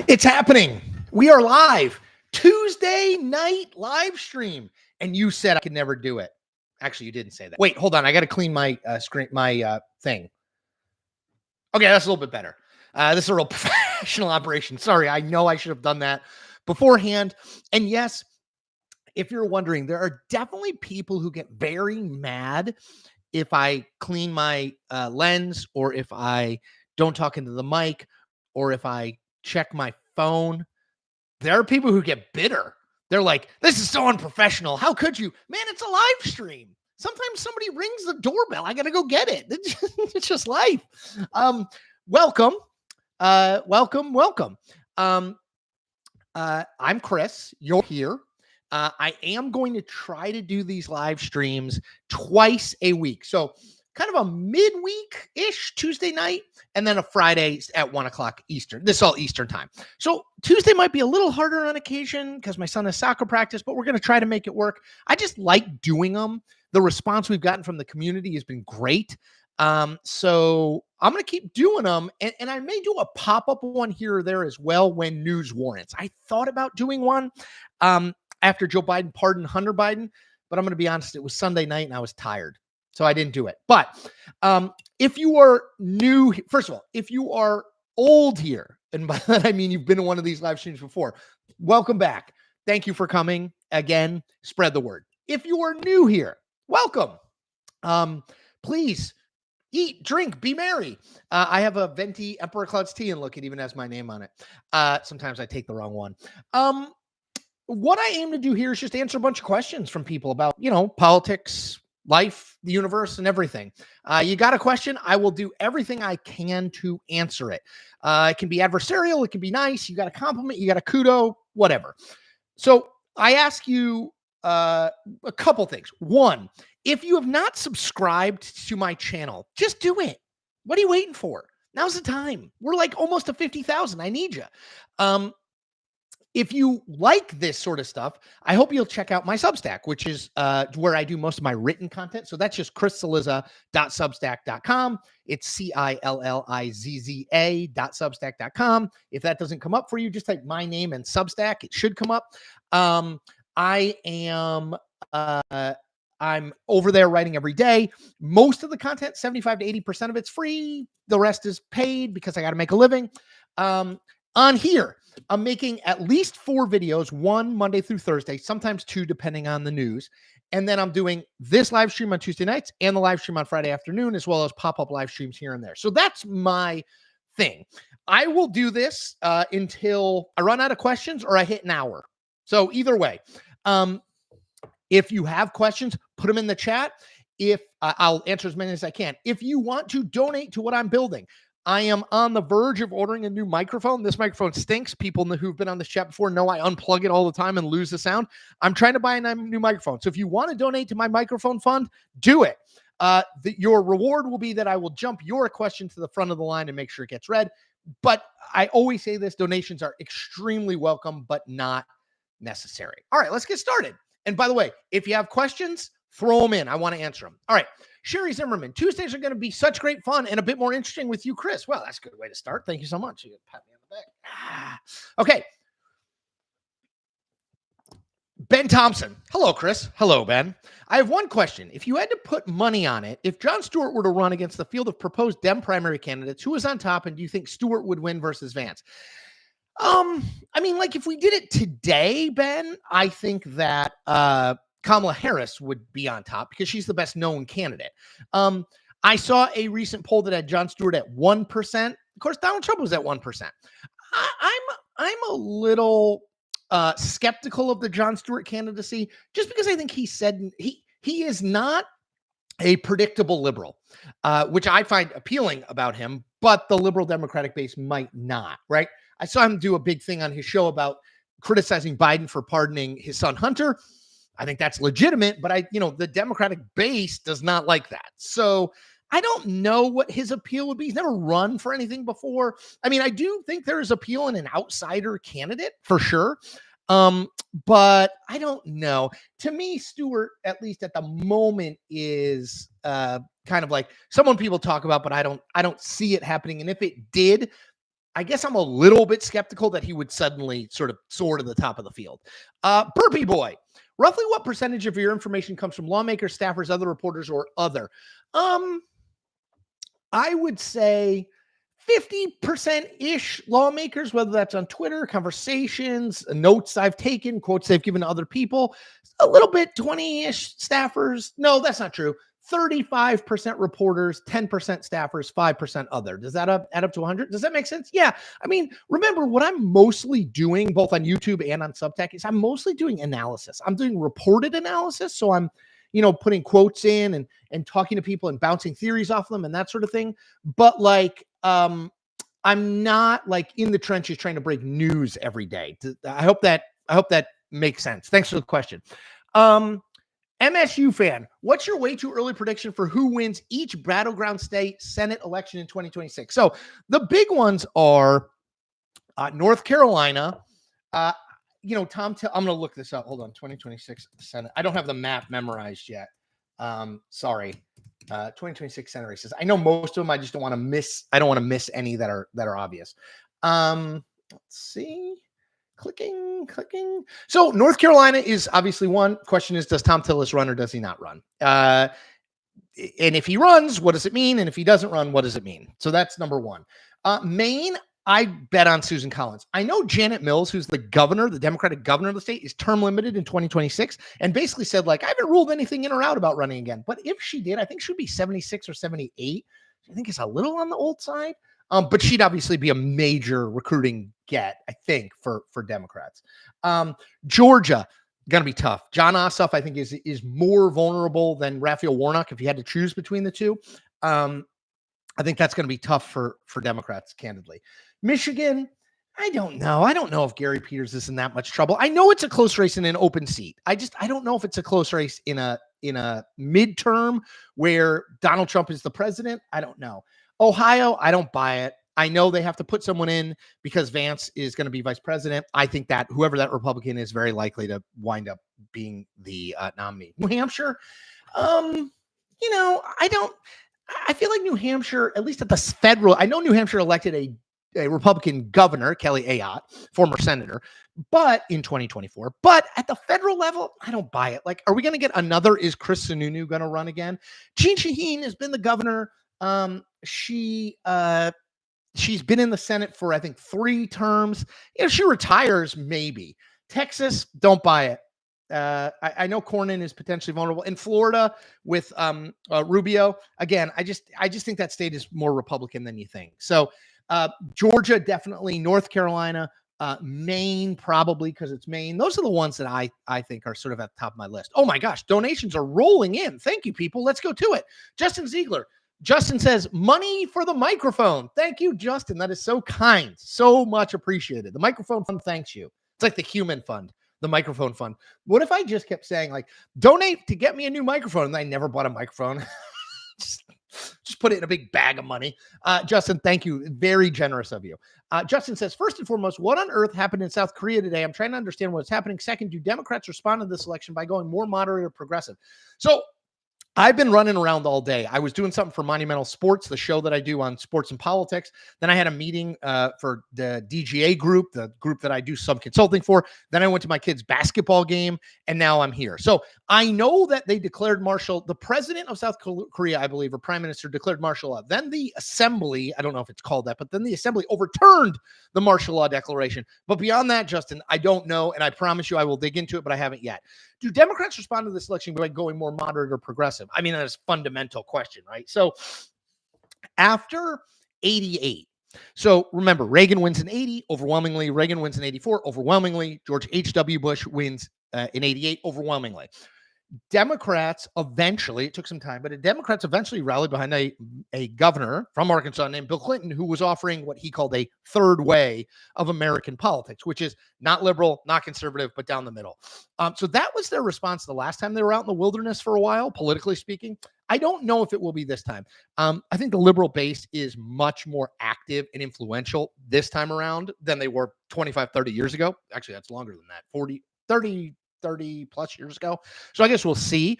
It's happening. We are live. Tuesday night live stream. And you said I could never do it. Actually, you didn't say that. Wait, hold on. I got to clean my screen, my thing. Okay, that's a little bit better. This is a real professional operation. Sorry, I know I should have done that beforehand. And yes, if you're wondering, there are definitely people who get very mad if I clean my lens, or if I don't talk into the mic, or if I check my phone. There are people who get bitter. They're like, this is so unprofessional. How could you? Man, it's a live stream. Sometimes somebody rings the doorbell. I got to go get it. It's just life. Welcome. Welcome. I'm Chris. You're here. I am going to try to do these live streams twice a week. So kind of a midweek-ish Tuesday night, and then a Friday at 1 o'clock Eastern. This is all Eastern time. So Tuesday might be a little harder on occasion because my son has soccer practice, but we're going to try to make it work. I just like doing them. The response we've gotten from the community has been great. So I'm going to keep doing them, and I may do a pop-up one here or there as well when news warrants. I thought about doing one after Joe Biden pardoned Hunter Biden, but I'm going to be honest, it was Sunday night and I was tired. So I didn't do it. But if you are new, first of all, if you are old here, and by that I mean you've been in one of these live streams before, welcome back. Thank you for coming. Again, spread the word. If you are new here, welcome. Please eat, drink, be merry. I have a venti Emperor Clouds tea, and look, it even has my name on it. Sometimes I take the wrong one. What I aim to do here is just answer a bunch of questions from people about, politics, life, the universe, and everything. You got a question? I will do everything I can to answer it. It can be adversarial. It can be nice. You got a compliment. You got a kudo, whatever. So I ask you a couple things. One, if you have not subscribed to my channel, just do it. What are you waiting for? Now's the time. We're like almost to 50,000. I need you. If you like this sort of stuff, I hope you'll check out my Substack, which is where I do most of my written content. So that's just chriscillizza.substack.com. It's CILLIZZA.substack.com. If that doesn't come up for you, just type my name and Substack. It should come up. I'm over there writing every day. Most of the content, 75 to 80% of it's free. The rest is paid because I got to make a living. On here, I'm making at least 4 videos, one Monday through Thursday, sometimes 2 depending on the news. And then I'm doing this live stream on Tuesday nights and the live stream on Friday afternoon, as well as pop-up live streams here and there. So that's my thing. I will do this until I run out of questions or I hit an hour. So either way, if you have questions, put them in the chat. If I'll answer as many as I can. If you want to donate to what I'm building, I am on the verge of ordering a new microphone. This microphone stinks. People who've been on this chat before know I unplug it all the time and lose the sound. I'm trying to buy a new microphone. So if you want to donate to my microphone fund, do it. Your reward will be that I will jump your question to the front of the line and make sure it gets read. But I always say this, donations are extremely welcome, but not necessary. All right, let's get started. And by the way, if you have questions, throw them in. I want to answer them. All right. Sherry Zimmerman, Tuesdays are going to be such great fun and a bit more interesting with you, Chris. Well, that's a good way to start. Thank you so much. You can pat me on the back. Okay. Ben Thompson. Hello, Chris. Hello, Ben. I have one question. If you had to put money on it, if Jon Stewart were to run against the field of proposed Dem primary candidates, who is on top, and do you think Stewart would win versus Vance? If we did it today, Ben, I think that Kamala Harris would be on top because she's the best known candidate. I saw a recent poll that had Jon Stewart at 1%. Of course, Donald Trump was at 1%. I'm a little skeptical of the Jon Stewart candidacy just because I think he is not a predictable liberal, which I find appealing about him, but the liberal Democratic base might not, right? I saw him do a big thing on his show about criticizing Biden for pardoning his son Hunter. I think that's legitimate, but the Democratic base does not like that. So I don't know what his appeal would be. He's never run for anything before. I do think there is appeal in an outsider candidate for sure. But I don't know. To me, Stewart, at least at the moment, is kind of like someone people talk about, but I don't see it happening. And if it did, I guess I'm a little bit skeptical that he would suddenly sort of soar to the top of the field. Burpee Boy, roughly what percentage of your information comes from lawmakers, staffers, other reporters, or other? I would say 50%-ish lawmakers, whether that's on Twitter, conversations, notes I've taken, quotes they've given to other people, a little bit 20-ish staffers. No, that's not true. 35% reporters, 10% staffers, 5% other. Does that add up to 100? Does that make sense? Yeah. I mean, remember what I'm mostly doing both on YouTube and on Substack is I'm mostly doing analysis. I'm doing reported analysis. So I'm, putting quotes in and talking to people and bouncing theories off them and that sort of thing. But like, I'm not like in the trenches trying to break news every day. I hope that makes sense. Thanks for the question. MSU fan, what's your way too early prediction for who wins each battleground state Senate election in 2026? So the big ones are North Carolina. Tom, I'm going to look this up. Hold on. 2026 Senate. I don't have the map memorized yet. Sorry. 2026 Senate races. I know most of them. I just don't want to miss. I don't want to miss any that are obvious. Let's see. Clicking. So North Carolina is obviously one. Question is, does Tom Tillis run or does he not run? And if he runs, what does it mean? And if he doesn't run, what does it mean? So that's number one. Maine, I bet on Susan Collins. I know Janet Mills, who's the governor, the Democratic governor of the state, is term limited in 2026 and basically said, like, I haven't ruled anything in or out about running again. But if she did, I think she'd be 76 or 78. I think it's a little on the old side. But she'd obviously be a major recruiting get, I think, for Democrats. Georgia, going to be tough. John Ossoff, I think, is more vulnerable than Raphael Warnock if you had to choose between the two. I think that's going to be tough for Democrats, candidly. Michigan, I don't know. I don't know if Gary Peters is in that much trouble. I know it's a close race in an open seat. I don't know if it's a close race in a midterm where Donald Trump is the president. I don't know. Ohio, I don't buy it. I know they have to put someone in because Vance is going to be vice president. I think that whoever that Republican is very likely to wind up being the nominee. New Hampshire, I feel like New Hampshire, at least at the federal, I know New Hampshire elected a Republican governor, Kelly Ayotte, former senator, but in 2024. But at the federal level, I don't buy it. Like, are we going to get another? Is Chris Sununu going to run again? Jeanne Shaheen has been the governor. She's been in the Senate for, I think, 3 terms. If she retires, maybe. Texas, don't buy it. I know Cornyn is potentially vulnerable. In Florida with Rubio, again, I just think that state is more Republican than you think. So Georgia, definitely. North Carolina, Maine, probably because it's Maine. Those are the ones that I think are sort of at the top of my list. Oh my gosh, donations are rolling in. Thank you, people. Let's go to it. Justin Ziegler. Justin says, money for the microphone. Thank you, Justin. That is so kind. So much appreciated. The microphone fund thanks you. It's like the human fund, the microphone fund. What if I just kept saying, like, donate to get me a new microphone, and I never bought a microphone? just put it in a big bag of money. Justin, thank you. Very generous of you. Justin says, first and foremost, what on earth happened in South Korea today? I'm trying to understand what's happening. Second, do Democrats respond to this election by going more moderate or progressive? So I've been running around all day. I was doing something for Monumental Sports, the show that I do on sports and politics. Then I had a meeting for the DGA group, the group that I do some consulting for. Then I went to my kid's basketball game, and now I'm here. So I know that they declared martial. The president of South Korea, I believe, or prime minister, declared martial law. Then the assembly, I don't know if it's called that, but then the assembly overturned the martial law declaration. But beyond that, Justin, I don't know, and I promise you I will dig into it, but I haven't yet. Do Democrats respond to this election by going more moderate or progressive? I mean, that's a fundamental question, right? So after 88, so remember, Reagan wins in 80, overwhelmingly. Reagan wins in 84, overwhelmingly. George H.W. Bush wins in 88, overwhelmingly. Democrats eventually, it took some time, but Democrats eventually rallied behind a governor from Arkansas named Bill Clinton, who was offering what he called a third way of American politics, which is not liberal, not conservative, but down the middle. So that was their response the last time they were out in the wilderness for a while, politically speaking. I don't know if it will be this time. I think the liberal base is much more active and influential this time around than they were 25, 30 years ago. Actually, that's longer than that, 30 plus years ago. So I guess we'll see.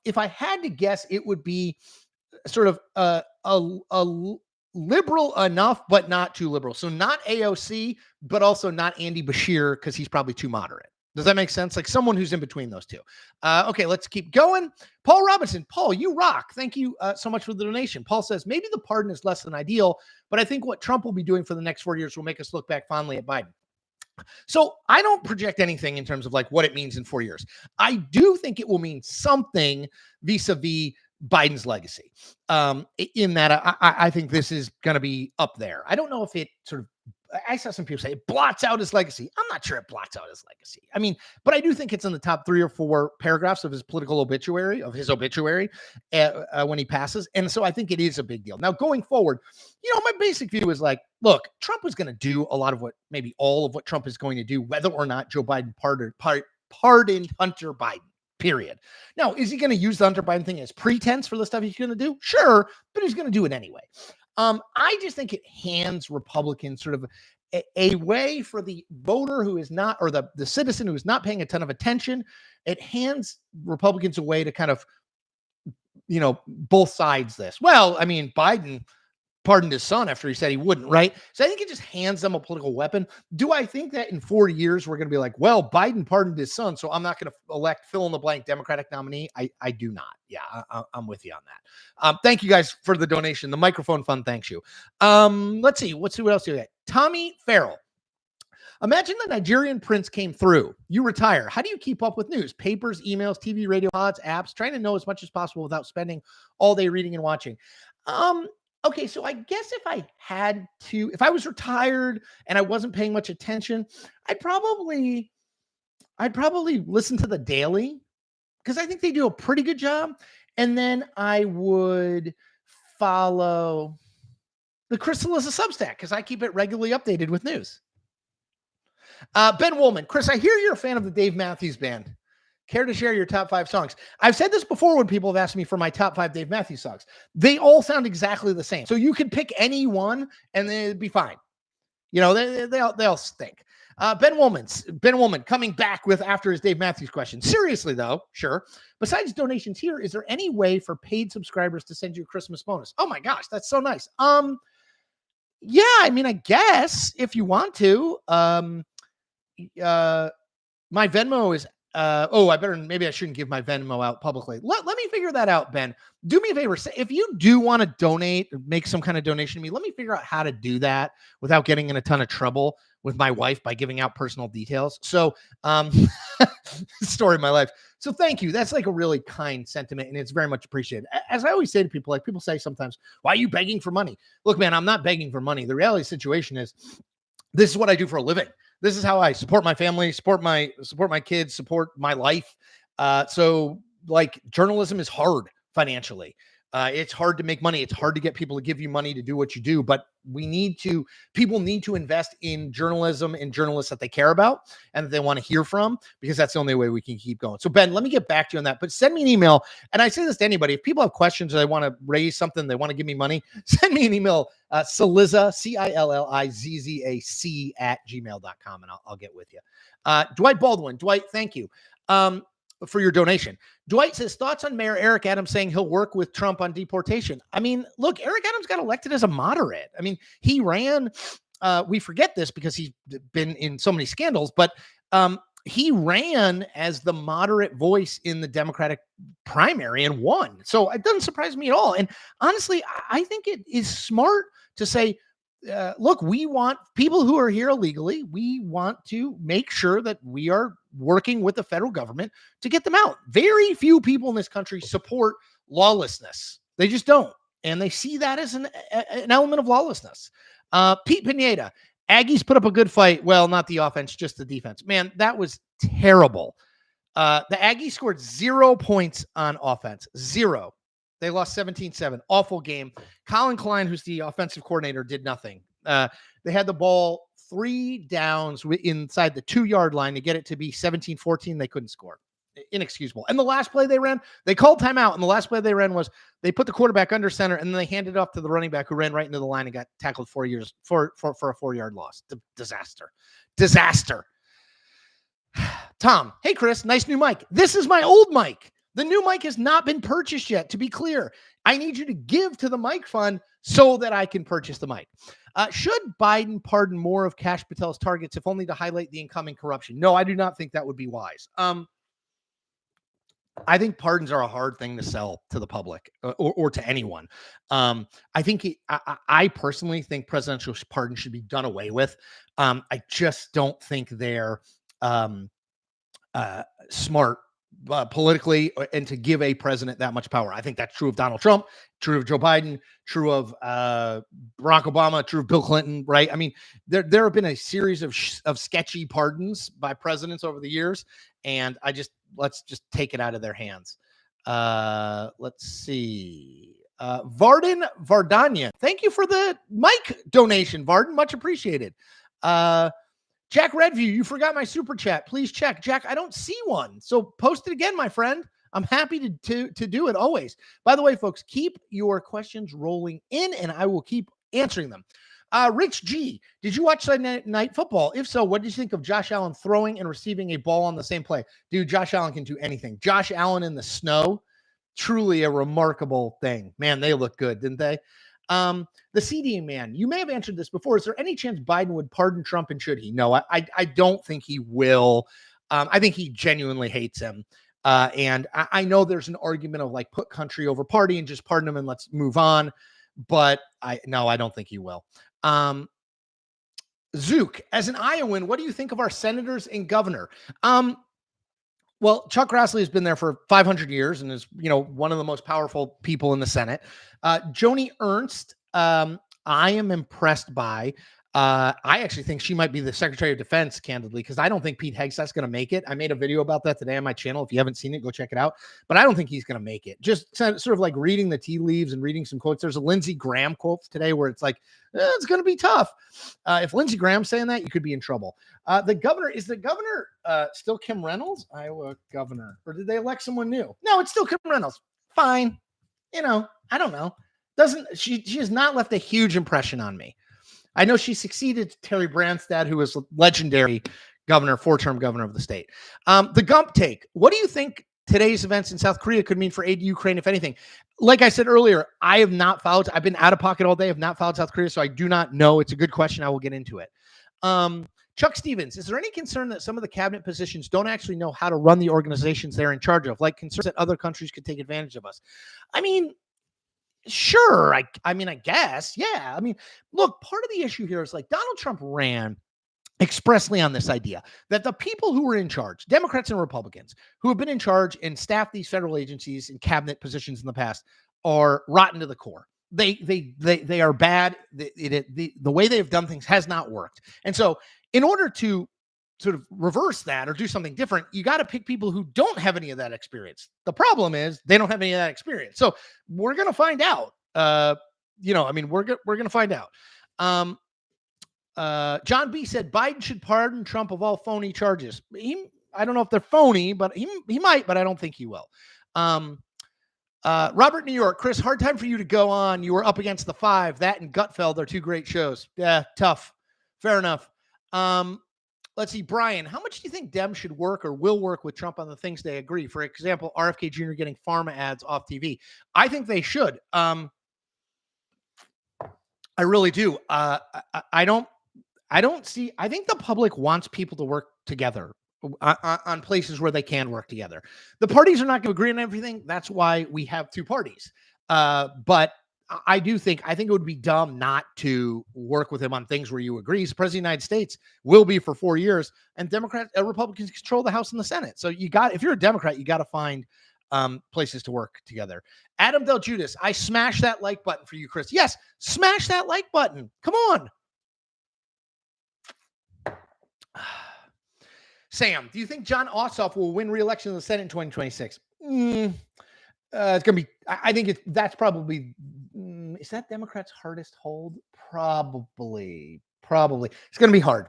If I had to guess, it would be sort of liberal enough, but not too liberal. So not AOC, but also not Andy Bashir because he's probably too moderate. Does that make sense? Like someone who's in between those two. Okay, let's keep going. Paul Robinson. Paul, you rock. Thank you so much for the donation. Paul says, maybe the pardon is less than ideal, but I think what Trump will be doing for the next 4 years will make us look back fondly at Biden. So I don't project anything in terms of like what it means in 4 years. I do think it will mean something vis-a-vis Biden's legacy. In that I think this is going to be up there. I don't know if it sort of, I saw some people say it blots out his legacy. I'm not sure it blots out his legacy. I mean, but I do think it's in the top 3 or 4 paragraphs of his political obituary, when he passes. And so I think it is a big deal. Now, going forward, my basic view is like, look, Trump is going to do a lot of what, maybe all of what Trump is going to do, whether or not Joe Biden pardoned Hunter Biden. Period. Now, is he going to use the Hunter Biden thing as pretense for the stuff he's going to do? Sure, but he's going to do it anyway. I just think it hands Republicans sort of a way for the voter who is not, or the citizen who is not paying a ton of attention. It hands Republicans a way to kind of, both sides this. Well, I mean, Biden pardoned his son after he said he wouldn't, right? So I think it just hands them a political weapon. Do I think that in 4 years we're going to be like, well, Biden pardoned his son, so I'm not going to elect fill-in-the-blank Democratic nominee? I do not. Yeah, I'm with you on that. Thank you guys for the donation. The microphone fund thanks you. Let's see what else do we got. Tommy Farrell. Imagine the Nigerian prince came through. You retire. How do you keep up with news? Papers, emails, TV, radio, pods, apps, trying to know as much as possible without spending all day reading and watching. Okay, so I guess if I was retired and I wasn't paying much attention, I'd probably listen to the Daily because I think they do a pretty good job. And then I would follow the Chris Cillizza Substack because I keep it regularly updated with news. Ben Woolman. Chris, I hear you're a fan of the Dave Matthews Band. Care to share your top 5 songs? I've said this before when people have asked me for my top 5 Dave Matthews songs. They all sound exactly the same. So you can pick any one and it'd be fine. They all stink. Ben Woolman coming back with after his Dave Matthews question. Seriously though, sure. Besides donations here, is there any way for paid subscribers to send you a Christmas bonus? Oh my gosh, that's so nice. Yeah, I mean, I guess if you want to, my Venmo is maybe I shouldn't give my Venmo out publicly. Let me figure that out, Ben. Do me a favor. If you do want to donate, make some kind of donation to me, let me figure out how to do that without getting in a ton of trouble with my wife by giving out personal details. So, story of my life. So thank you. That's like a really kind sentiment and it's very much appreciated. As I always say to people, like people say sometimes, why are you begging for money? Look, man, I'm not begging for money. The reality of the situation is this is what I do for a living. This is how I support my family, support my kids, support my life. So like journalism is hard financially. It's hard to make money. It's hard to get people to give you money to do what you do, but people need to invest in journalism and journalists that they care about and that they want to hear from, because that's the only way we can keep going. So Ben, let me get back to you on that, but send me an email. And I say this to anybody, if people have questions or they want to raise something, they want to give me money, send me an email, Cillizza, CILLIZZAC @gmail.com. And I'll get with you. Dwight Baldwin, thank you. For your donation. Dwight says, thoughts on Mayor Eric Adams saying he'll work with Trump on deportation. I mean, look, Eric Adams got elected as a moderate. I mean, he ran, we forget this because he's been in so many scandals, but he ran as the moderate voice in the Democratic primary and won. So it doesn't surprise me at all. And honestly, I think it is smart to say, look, we want people who are here illegally. We want to make sure that we are working with the federal government to get them out. Very few people in this country support lawlessness. They just don't. And they see that as an element of lawlessness. Pete Pineda, Aggies put up a good fight. Well, not the offense, just the defense. Man, that was terrible. The Aggies scored 0 points on offense. 0. They lost 17-7. Awful game. Colin Klein, who's the offensive coordinator, did nothing. They had the ball 3 downs inside the 2-yard line to get it to be 17-14. They couldn't score. Inexcusable. And the last play they ran, they called timeout. And the last play they ran was they put the quarterback under center and then they handed it off to the running back who ran right into the line and got tackled for a 4-yard loss. Disaster. Tom, hey, Chris, nice new mic. This is my old mic. The new mic has not been purchased yet, to be clear. I need you to give to the mic fund so that I can purchase the mic. Should Biden pardon more of Kash Patel's targets, if only to highlight the incoming corruption? No, I do not think that would be wise. I think pardons are a hard thing to sell to the public or to anyone. I think I personally think presidential pardons should be done away with. I just don't think they're smart politically and to give a president that much power. I think that's true of Donald Trump, true of Joe Biden, true of Barack Obama, true of Bill Clinton, right? I mean, there have been a series of sketchy pardons by presidents over the years, and let's just take it out of their hands. Let's see. Vardanya, thank you for the mic donation, Varden, much appreciated. Jack Redview, you forgot my super chat. Please check. Jack, I don't see one. So post it again, my friend. I'm happy to do it always. By the way, folks, keep your questions rolling in and I will keep answering them. Rich G, did you watch Sunday Night Football? If so, what did you think of Josh Allen throwing and receiving a ball on the same play? Dude, Josh Allen can do anything. Josh Allen in the snow, truly a remarkable thing. Man, they look good, didn't they? The CD man, you may have answered this before. Is there any chance Biden would pardon Trump, and should he? No, I don't think he will. I think he genuinely hates him. And I know there's an argument of like put country over party and just pardon him and let's move on. But I don't think he will. Zook, as an Iowan, what do you think of our senators and governor? Well, Chuck Grassley has been there for 500 years and is, one of the most powerful people in the Senate. Joni Ernst, I am impressed by. I actually think she might be the Secretary of Defense, candidly, because I don't think Pete Hegseth's going to make it. I made a video about that today on my channel. If you haven't seen it, go check it out. But I don't think he's going to make it. Just sort of like reading the tea leaves and reading some quotes. There's a Lindsey Graham quote today where it's like, it's going to be tough. If Lindsey Graham's saying that, you could be in trouble. The governor still Kim Reynolds, Iowa governor, or did they elect someone new? No, it's still Kim Reynolds. Fine. I don't know. She has not left a huge impression on me. I know she succeeded Terry Branstad, who was a legendary governor, 4-term governor of the state. The Gump take. What do you think today's events in South Korea could mean for aid to Ukraine, if anything? Like I said earlier, I have not followed. I've been out of pocket all day. I've not followed South Korea, so I do not know. It's a good question. I will get into it. Chuck Stevens, is there any concern that some of the cabinet positions don't actually know how to run the organizations they're in charge of, like concerns that other countries could take advantage of us? I mean, sure. I guess. Yeah. I mean, look, part of the issue here is like Donald Trump ran expressly on this idea that the people who were in charge, Democrats and Republicans, who have been in charge and staffed these federal agencies and cabinet positions in the past, are rotten to the core. They are bad. The way they've done things has not worked. And so in order to sort of reverse that or do something different, you got to pick people who don't have any of that experience. The problem is they don't have any of that experience. So we're going to find out. We're going to find out. John B said Biden should pardon Trump of all phony charges. I don't know if they're phony, but he might, but I don't think he will. Robert New York, Chris, hard time for you to go on. You were up against the 5. That and Gutfeld are 2 great shows. Yeah, tough. Fair enough. Let's see, Brian, how much do you think Dems should work or will work with Trump on the things they agree? For example, RFK Jr. getting pharma ads off TV. I think they should. I really do. I think the public wants people to work together on places where they can work together. The parties are not going to agree on everything. That's why we have 2 parties. But I think it would be dumb not to work with him on things where you agree. He's the president of the United States, will be for 4 years, and Republicans control the House and the Senate. So if you're a Democrat, you got to find places to work together. Adam Del Judas, I smash that like button for you, Chris. Yes, smash that like button. Come on. Sam, do you think John Ossoff will win re-election in the Senate in 2026? It's going to be, I think that's probably, is that Democrats' hardest hold? Probably. It's going to be hard.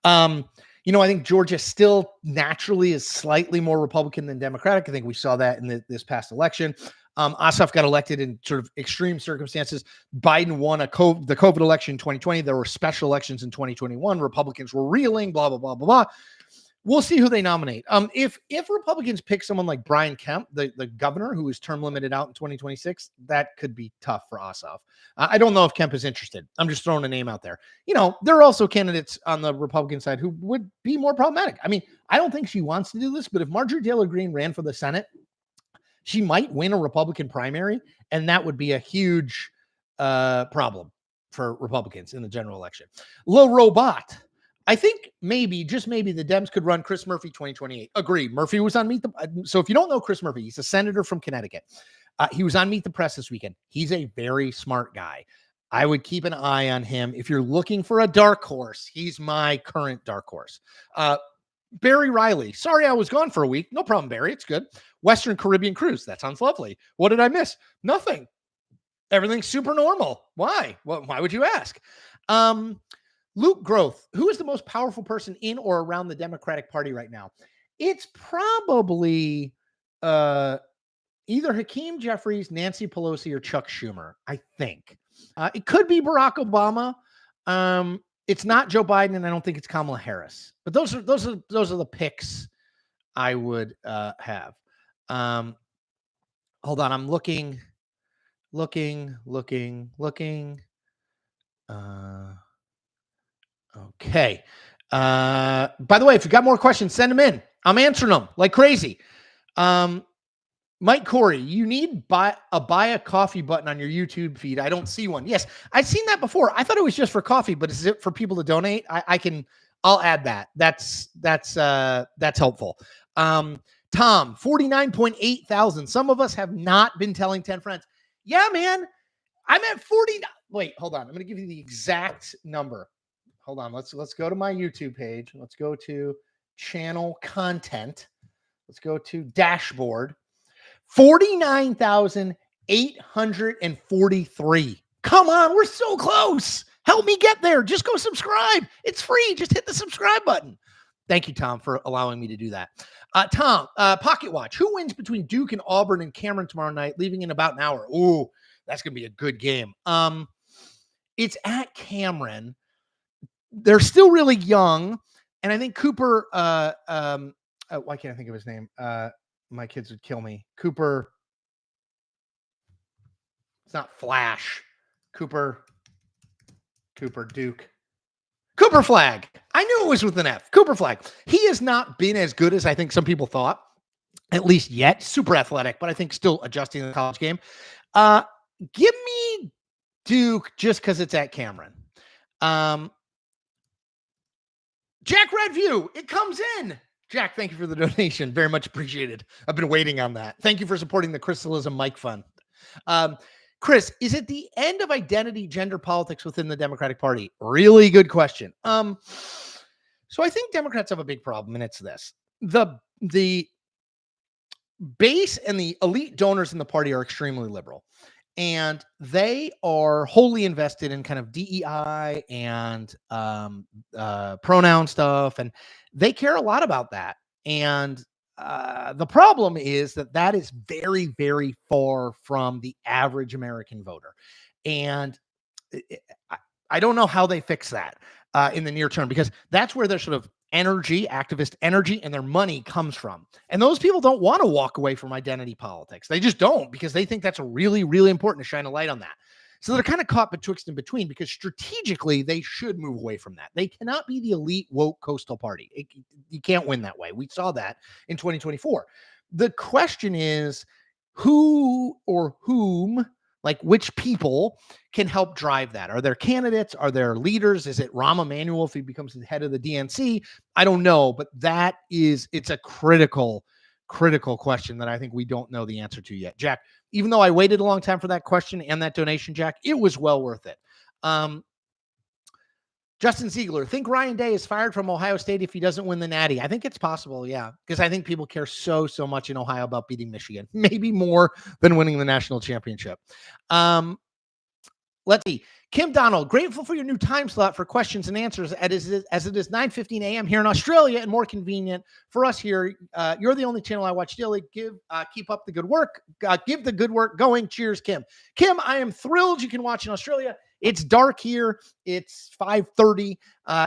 I think Georgia still naturally is slightly more Republican than Democratic. I think we saw that in this past election. Ossoff got elected in sort of extreme circumstances. Biden won the COVID election in 2020. There were special elections in 2021. Republicans were reeling, blah, blah, blah, blah, blah. We'll see who they nominate. If Republicans pick someone like Brian Kemp, the governor who is term limited out in 2026, that could be tough for Ossoff. I don't know if Kemp is interested. I'm just throwing a name out there. There are also candidates on the Republican side who would be more problematic. I mean, I don't think she wants to do this, but if Marjorie Taylor Greene ran for the Senate, she might win a Republican primary, and that would be a huge problem for Republicans in the general election. Le Robot. I think maybe, just maybe, the Dems could run Chris Murphy 2028. Agree. Murphy was on Meet the... So if you don't know Chris Murphy, he's a senator from Connecticut. He was on Meet the Press this weekend. He's a very smart guy. I would keep an eye on him. If you're looking for a dark horse, he's my current dark horse. Barry Riley. Sorry I was gone for a week. No problem, Barry. It's good. Western Caribbean cruise. That sounds lovely. What did I miss? Nothing. Everything's super normal. Why? Well, why would you ask? Luke Groth, who is the most powerful person in or around the Democratic Party right now? It's probably either Hakeem Jeffries, Nancy Pelosi, or Chuck Schumer, I think. It could be Barack Obama. It's not Joe Biden, and I don't think it's Kamala Harris. But those are the picks I would have. Hold on, I'm looking. Okay. By the way, if you got more questions, send them in. I'm answering them like crazy. Mike Corey, you need buy a coffee button on your YouTube feed. I don't see one. Yes, I've seen that before. I thought it was just for coffee, but is it for people to donate? I'll add that. That's helpful. Tom, 49.8 thousand. Some of us have not been telling 10 friends. Yeah, man. I'm at 40. Wait, hold on. I'm going to give you the exact number. Hold on. Let's go to my YouTube page. Let's go to channel content. Let's go to dashboard. 49,843. Come on, we're so close. Help me get there. Just go subscribe. It's free. Just hit the subscribe button. Thank you, Tom, for allowing me to do that. Tom, Pocket Watch. Who wins between Duke and Auburn and Cameron tomorrow night, leaving in about an hour? Ooh, that's going to be a good game. It's at Cameron. They're still really young. And I think Cooper, why can't I think of his name? My kids would kill me. Cooper. It's not Flash. Cooper Duke. Cooper Flag. I knew it was with an F. Cooper Flag. He has not been as good as I think some people thought, at least yet. Super athletic, but I think still adjusting to the college game. Give me Duke just because it's at Cameron. Jack Redview, it comes in. Jack, thank you for the donation. Very much appreciated. I've been waiting on that. Thank you for supporting the Chris Cillizza Mike Fund. Chris, is it the end of identity gender politics within the Democratic Party? Really good question. So I think Democrats have a big problem, and it's this. The base and the elite donors in the party are extremely liberal, and they are wholly invested in kind of DEI and pronoun stuff, and they care a lot about that. And the problem is that is very, very far from the average American voter. And I don't know how they fix that in the near term, because that's where their sort of energy, activist energy, and their money comes from. And those people don't want to walk away from identity politics. They just don't, because they think that's really, really important to shine a light on that. So they're kind of caught betwixt and between, because strategically they should move away from that. They cannot be the elite woke coastal party. You can't win that way. We saw that in 2024. The question is who or whom, like which people can help drive that? Are there candidates? Are there leaders? Is it Rahm Emanuel if he becomes the head of the DNC? I don't know, but it's a critical question that I think we don't know the answer to yet. Jack, even though I waited a long time for that question and that donation, Jack, it was well worth it. Justin Ziegler, think Ryan Day is fired from Ohio State if he doesn't win the Natty? I think it's possible, yeah, because I think people care so much in Ohio about beating Michigan, maybe more than winning the national championship. Let's see. Kim Donald, grateful for your new time slot for questions and answers as it is 9:15 a.m. here in Australia and more convenient for us here. You're the only channel I watch daily. Keep up the good work. Give the good work going. Cheers, Kim. Kim, I am thrilled you can watch in Australia. It's dark here. It's 5:30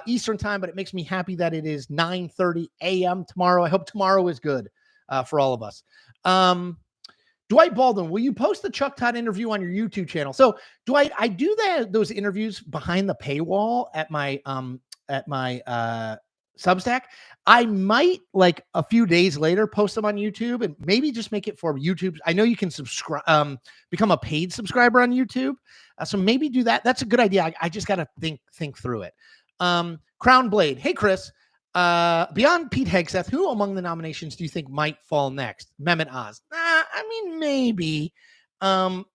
Eastern time, but it makes me happy that it is 9:30 a.m. tomorrow. I hope tomorrow is good for all of us. Dwight Baldwin, will you post the Chuck Todd interview on your YouTube channel? So Dwight, I do those interviews behind the paywall at my Substack. I might, like, a few days later post them on YouTube and maybe just make it for YouTube. I know you can subscribe, become a paid subscriber on YouTube. So maybe do that. That's a good idea. I just got to think through it. Crown Blade. Hey, Chris, beyond Pete Hegseth, who among the nominations do you think might fall next? Mehmet Oz. I mean, maybe. For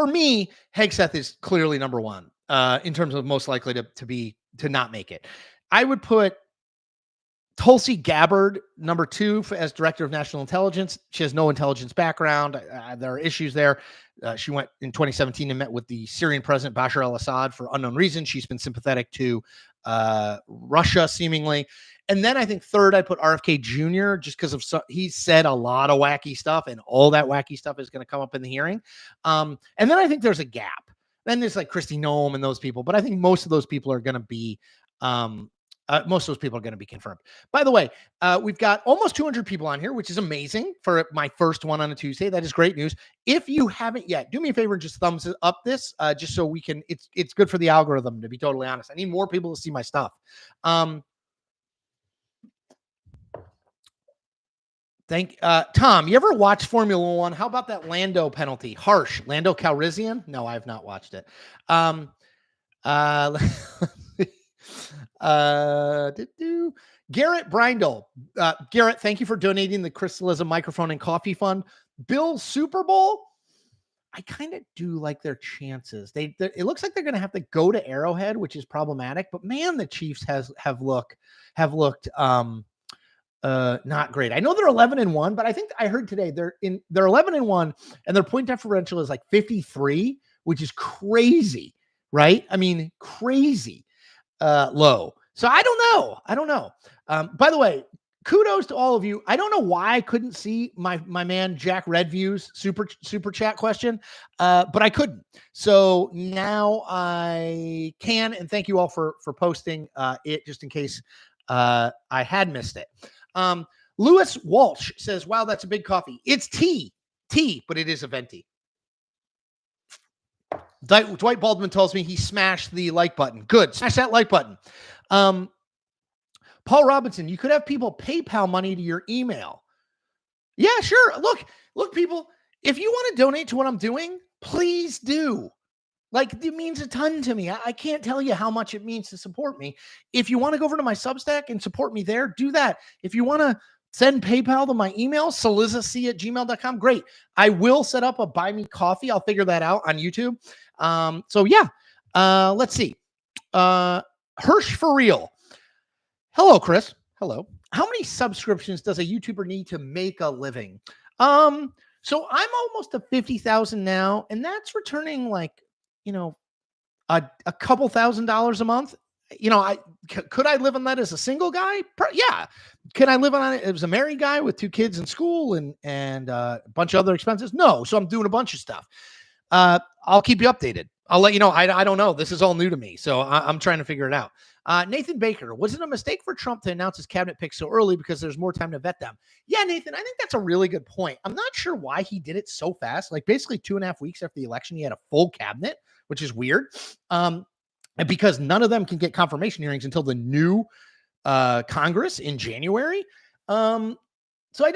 me, Hegseth is clearly number one in terms of most likely to not make it. I would put Tulsi Gabbard number two as director of national intelligence. She has no intelligence background. There are issues there. She went in 2017 and met with the Syrian president Bashar al-Assad for unknown reasons. She's been sympathetic to Russia, seemingly. And then I think third, I put RFK Jr. just because he said a lot of wacky stuff, and all that wacky stuff is going to come up in the hearing. And then I think there's a gap. Then there's like Kristi Noem and those people, but I think most of those people are going to be confirmed. By the way, we've got almost 200 people on here, which is amazing for my first one on a Tuesday. That is great news. If you haven't yet, do me a favor and just thumbs up this, just so we can. It's good for the algorithm, to be totally honest. I need more people to see my stuff. Tom, you ever watch Formula One? How about that Lando penalty? Harsh. Lando Calrissian? No, I have not watched it. Garrett Brindle. Garrett, thank you for donating the Cillizza microphone and coffee fund. Bill Super Bowl. I kind of do like their chances. It looks like they're going to have to go to Arrowhead, which is problematic. But man, the Chiefs have looked not great. I know they're 11-1, but I think I heard today they're 11-1, and their point differential is like 53, which is crazy, right? I mean, crazy low. So I don't know. By the way, kudos to all of you. I don't know why I couldn't see my man Jack Redview's super chat question, but I couldn't. So now I can, and thank you all for posting it just in case I had missed it. Lewis Walsh says, wow, that's a big coffee. It's tea, but it is a venti. Dwight Baldwin tells me he smashed the like button. Good. Smash that like button. Paul Robinson, you could have people PayPal money to your email. Yeah, sure. Look, people, if you want to donate to what I'm doing, please do. Like, it means a ton to me. I can't tell you how much it means to support me. If you want to go over to my Substack and support me there, do that. If you want to send PayPal to my email, cillizzac@gmail.com, great. I will set up a buy me coffee. I'll figure that out on YouTube. So yeah, let's see. Hirsch for real. Hello, Chris. Hello. How many subscriptions does a YouTuber need to make a living? So I'm almost to 50,000 now, and that's returning like, a couple $1,000s a month. Could I live on that as a single guy? Yeah. Can I live on it as a married guy with 2 kids in school and a bunch of other expenses? No. So I'm doing a bunch of stuff. I'll keep you updated. I'll let you know. I don't know. This is all new to me, so I'm trying to figure it out. Nathan Baker, was it a mistake for Trump to announce his cabinet picks so early because there's more time to vet them? Yeah, Nathan, I think that's a really good point. I'm not sure why he did it so fast. Like basically 2.5 weeks after the election, he had a full cabinet, which is weird. And because none of them can get confirmation hearings until the new Congress in January. So I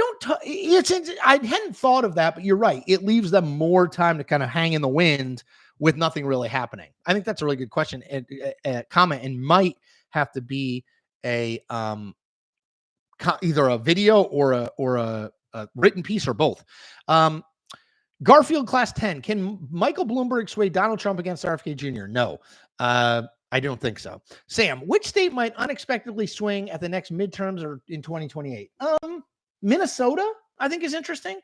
hadn't thought of that, but you're right. It leaves them more time to kind of hang in the wind with nothing really happening. I think that's a really good question and comment, and might have to be a either a video or a written piece or both. Garfield Class 10. Can Michael Bloomberg sway Donald Trump against RFK Jr.? No, I don't think so. Sam, which state might unexpectedly swing at the next midterms or in 2028? Minnesota, I think, is interesting.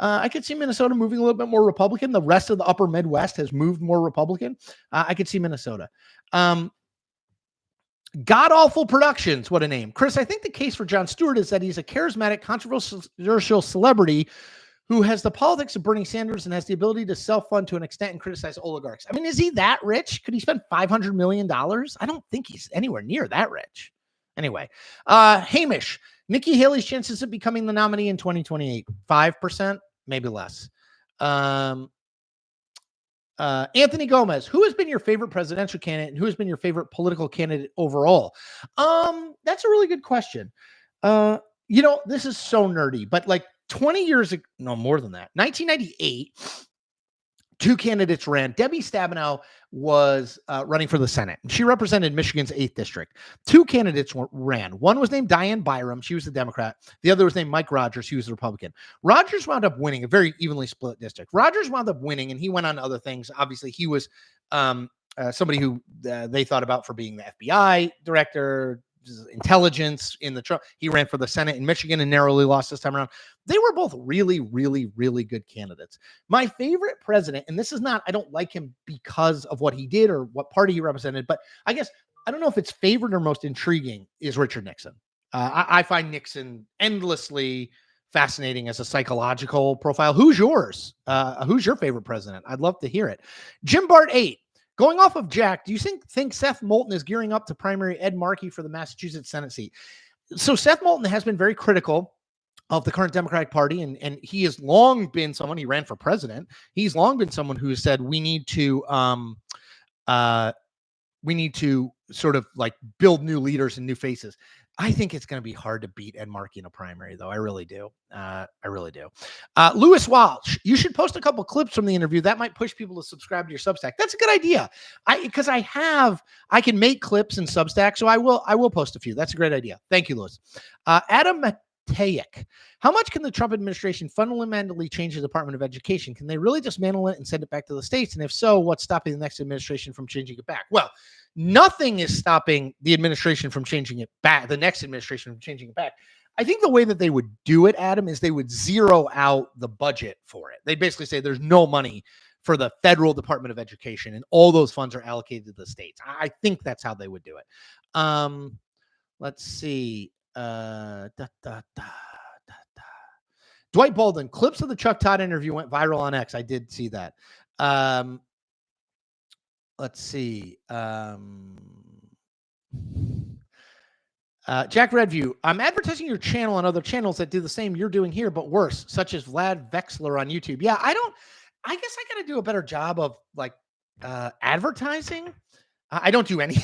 I could see Minnesota moving a little bit more Republican. The rest of the upper Midwest has moved more Republican. I could see Minnesota. God Awful Productions, what a name. Chris, I think the case for Jon Stewart is that he's a charismatic, controversial celebrity who has the politics of Bernie Sanders and has the ability to self-fund to an extent and criticize oligarchs. I mean, is he that rich? Could he spend $500 million? I don't think he's anywhere near that rich. Anyway, Hamish, Nikki Haley's chances of becoming the nominee in 2028, 5%, maybe less. Anthony Gomez, who has been your favorite presidential candidate and who has been your favorite political candidate overall? That's a really good question. This is so nerdy, but like 20 years ago, no more than that, 1998, two candidates ran. Debbie Stabenow was running for the Senate. She represented Michigan's 8th district. Two candidates ran. One was named Diane Byram. She was the Democrat. The other was named Mike Rogers. He was the Republican. Rogers wound up winning a very evenly split district. Rogers wound up winning, and he went on to other things. Obviously, he was somebody who they thought about for being the FBI director, intelligence in the Trump. He ran for the Senate in Michigan and narrowly lost this time around. They were both really, really, really good candidates. My favorite president, and this is not, I don't like him because of what he did or what party he represented, but I guess, I don't know if it's favorite or most intriguing, is Richard Nixon. I find Nixon endlessly fascinating as a psychological profile. Who's yours? Who's your favorite president? I'd love to hear it. Jim Bart 8. Going off of Jack, do you think Seth Moulton is gearing up to primary Ed Markey for the Massachusetts Senate seat? So Seth Moulton has been very critical of the current Democratic Party, and he has long been someone, he ran for president. He's long been someone who has said we need to sort of like build new leaders and new faces. I think it's going to be hard to beat Ed Markey in a primary, though. I really do. Lewis Walsh, you should post a couple clips from the interview. That might push people to subscribe to your Substack. That's a good idea. Because I can make clips in Substack, so I will post a few. That's a great idea. Thank you, Lewis. Adam Matejek, how much can the Trump administration fundamentally change the Department of Education? Can they really dismantle it and send it back to the states? And if so, what's stopping the next administration from changing it back? Well, nothing is stopping the administration from changing it back, the next administration from changing it back. I think the way that they would do it, Adam, is they would zero out the budget for it. They basically say there's no money for the federal Department of Education, and all those funds are allocated to the states. I think that's how they would do it. Let's see. Dwight Bolden, clips of the Chuck Todd interview went viral on X. I did see that. Let's see. Jack Redview, I'm advertising your channel on other channels that do the same you're doing here, but worse, such as Vlad Vexler on YouTube. Yeah, I guess I got to do a better job of like advertising. I don't do any.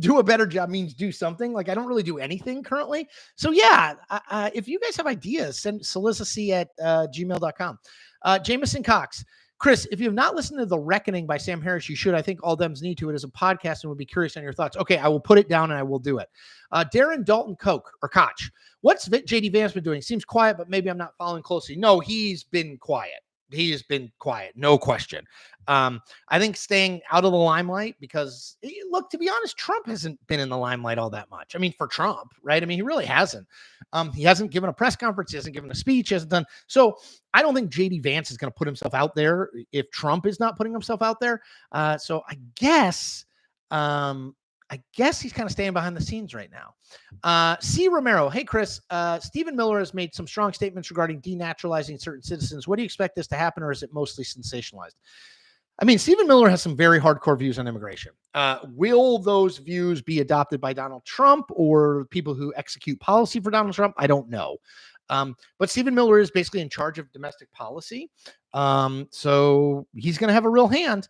Do a better job means do something. Like I don't really do anything currently. So yeah, if you guys have ideas, send cillizza@gmail.com. Jameson Cox. Chris, if you have not listened to The Reckoning by Sam Harris, you should. I think all Dems need to. It is a podcast and would be curious on your thoughts. Okay, I will put it down and I will do it. Darren Dalton Koch. What's JD Vance been doing? Seems quiet, but maybe I'm not following closely. No, he's been quiet. He has been quiet, no question. I think staying out of the limelight because, look, to be honest, Trump hasn't been in the limelight all that much. I mean, for Trump, right? I mean, he really hasn't. He hasn't given a press conference. He hasn't given a speech. He hasn't done. So I don't think JD Vance is going to put himself out there if Trump is not putting himself out there. So I guess he's kind of staying behind the scenes right now. C. Romero. Hey, Chris. Stephen Miller has made some strong statements regarding denaturalizing certain citizens. What do you expect this to happen, or is it mostly sensationalized? I mean, Stephen Miller has some very hardcore views on immigration. Will those views be adopted by Donald Trump or people who execute policy for Donald Trump? I don't know. But Stephen Miller is basically in charge of domestic policy. So he's going to have a real hand.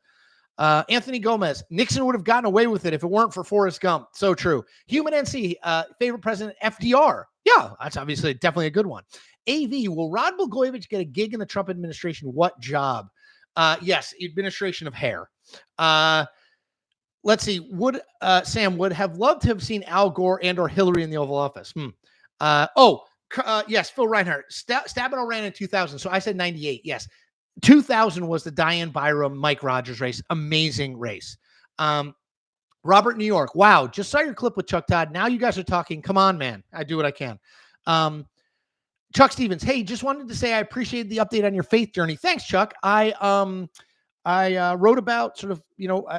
Anthony Gomez, Nixon would have gotten away with it if it weren't for Forrest Gump. So true. Human NC, favorite president, FDR. Yeah, that's obviously definitely a good one. AV, will Rod Blagojevich get a gig in the Trump administration? What job? Yes, administration of hair. Let's see. Sam would have loved to have seen Al Gore and or Hillary in the Oval Office. Yes, Phil Reinhart. Stabenow ran in 2000, so I said 98. Yes. 2000 was the Diane Byram, Mike Rogers race. Amazing race. Robert New York. Wow. Just saw your clip with Chuck Todd. Now you guys are talking. Come on, man. I do what I can. Chuck Stevens. Hey, just wanted to say I appreciate the update on your faith journey. Thanks, Chuck. I wrote about sort of,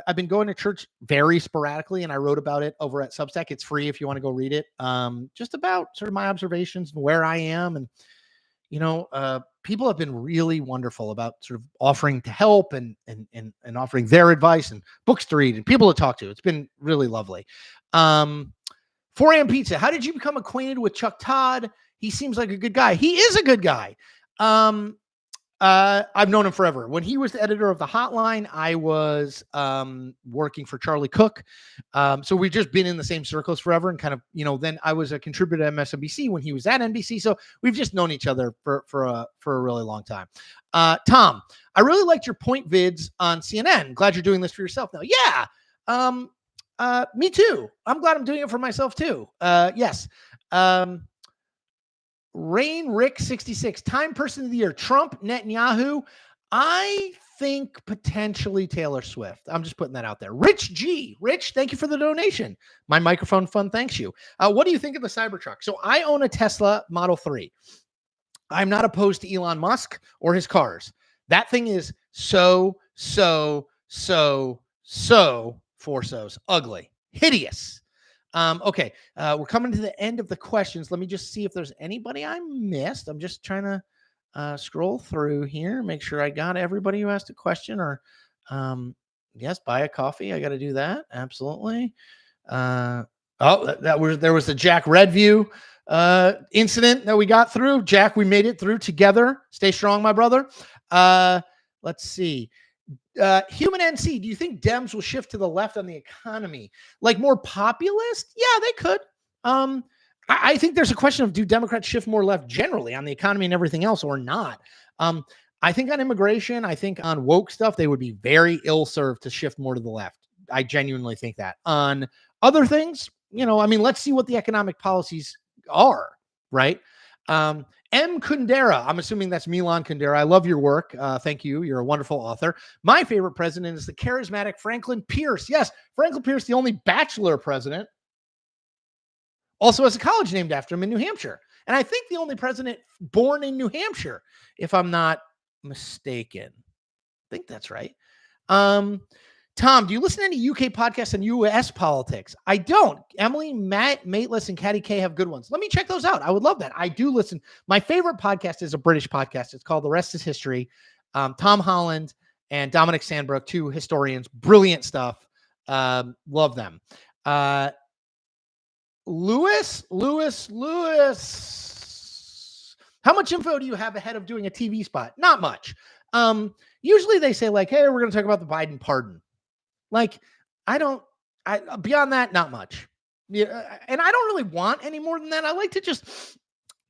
I've been going to church very sporadically, and I wrote about it over at Substack. It's free if you want to go read it. Just about sort of my observations and where I am and, people have been really wonderful about sort of offering to help and offering their advice and books to read and people to talk to. It's been really lovely. 4am Pizza. How did you become acquainted with Chuck Todd? He seems like a good guy. He is a good guy. I've known him forever. When he was the editor of the Hotline, I was working for Charlie Cook. So we've just been in the same circles forever, and kind of, then I was a contributor to MSNBC when he was at NBC. So we've just known each other for a really long time. Tom, I really liked your point vids on CNN. Glad you're doing this for yourself now. Yeah. Me too. I'm glad I'm doing it for myself too. Yes. Rain Rick 66, Time Person of the Year, Trump, Netanyahu. I think potentially Taylor Swift. I'm just putting that out there. Rich G. Rich, thank you for the donation. My microphone fund thanks you. What do you think of the Cybertruck? So I own a Tesla Model 3. I'm not opposed to Elon Musk or his cars. That thing is so ugly, hideous. Okay. We're coming to the end of the questions. Let me just see if there's anybody I missed. I'm just trying to scroll through here, make sure I got everybody who asked a question or, yes, buy a coffee. I got to do that. Absolutely. There was the Jack Redview incident that we got through. Jack, we made it through together. Stay strong, my brother. Let's see. Human NC, do you think Dems will shift to the left on the economy? Like more populist? Yeah, they could. I think there's a question of, do Democrats shift more left generally on the economy and everything else or not? I think on immigration, I think on woke stuff, they would be very ill-served to shift more to the left. I genuinely think that. On other things, let's see what the economic policies are, right? M. Kundera, I'm assuming that's Milan Kundera. I love your work. Thank you. You're a wonderful author. My favorite president is the charismatic Franklin Pierce. Yes, Franklin Pierce, the only bachelor president, also has a college named after him in New Hampshire. And I think the only president born in New Hampshire, if I'm not mistaken. I think that's right. Tom, do you listen to any UK podcasts on US politics? I don't. Emily, Matt, Mateless, and Caddy K have good ones. Let me check those out. I would love that. I do listen. My favorite podcast is a British podcast. It's called The Rest is History. Tom Holland and Dominic Sandbrook, two historians. Brilliant stuff. Love them. Lewis. How much info do you have ahead of doing a TV spot? Not much. Usually they say like, hey, we're going to talk about the Biden pardon. Like, beyond that, not much. Yeah, and I don't really want any more than that. I like to just,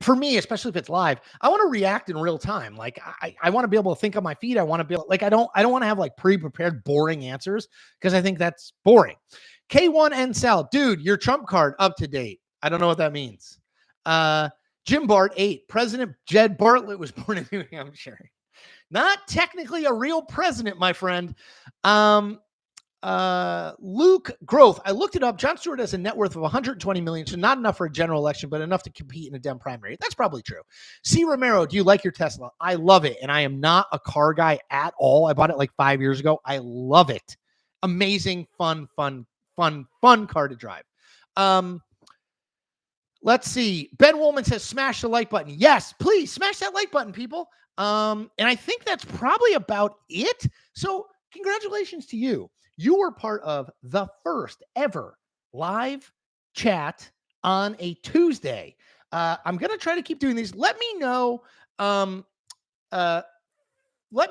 for me, especially if it's live, I want to react in real time. Like, I want to be able to think on my feet. I want to be like, I don't want to have like pre-prepared boring answers because I think that's boring. K1N Sal, dude, your Trump card up to date. I don't know what that means. Jim Bart 8, President Jed Bartlett was born in New Hampshire. Not technically a real president, my friend. Luke Growth. I looked it up. Jon Stewart has a net worth of 120 million, so not enough for a general election, but enough to compete in a Dem primary. That's probably true. C. Romero, do you like your Tesla? I love it, and I am not a car guy at all. I bought it like 5 years ago. I love it. Amazing, fun car to drive. Let's see. Ben Woolman says, smash the like button. Yes, please smash that like button, people. And I think that's probably about it. So congratulations to you. You were part of the first ever live chat on a Tuesday. I'm going to try to keep doing these. Let me know. Let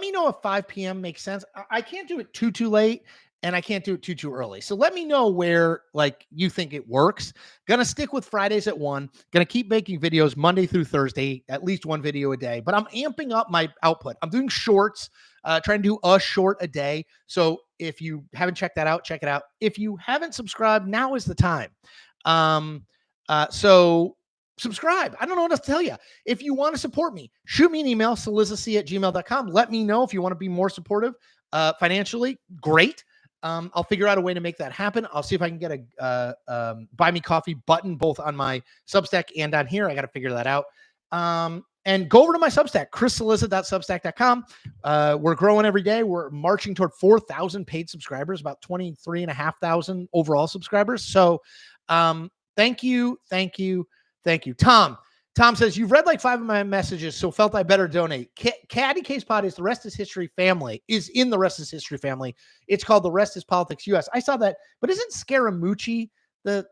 me know if 5 p.m. makes sense. I can't do it too late, and I can't do it too early. So let me know where like you think it works. Gonna stick with Fridays at 1. Gonna keep making videos Monday through Thursday, at least one video a day. But I'm amping up my output. I'm doing shorts, trying to do a short a day. So if you haven't checked that out, check it out. If you haven't subscribed, now is the time. So subscribe. I don't know what else to tell you. If you want to support me, shoot me an email, cillizza@gmail.com. Let me know if you want to be more supportive financially. Great. I'll figure out a way to make that happen. I'll see if I can get a buy me coffee button both on my Substack and on here. I got to figure that out. And go over to my Substack, chriscillizza.substack.com. We're growing every day. We're marching toward 4,000 paid subscribers, about 23,500 overall subscribers. So thank you. Tom, Tom says, you've read like 5 of my messages, so felt I better donate. Caddy Case Pod is the Rest is History family, is in the Rest is History family. It's called the Rest is Politics US. I saw that, but isn't Scaramucci the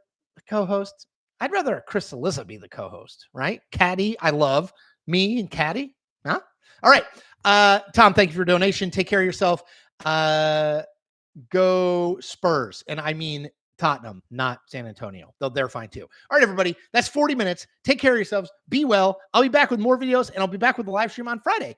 co-host? I'd rather Chris Cillizza be the co-host, right? Caddy, I love me and Caddy. Huh? All right. Tom, thank you for your donation. Take care of yourself. Go Spurs. And I mean Tottenham, not San Antonio. Though they're fine too. All right, everybody. That's 40 minutes. Take care of yourselves. Be well. I'll be back with more videos, and I'll be back with the live stream on Friday.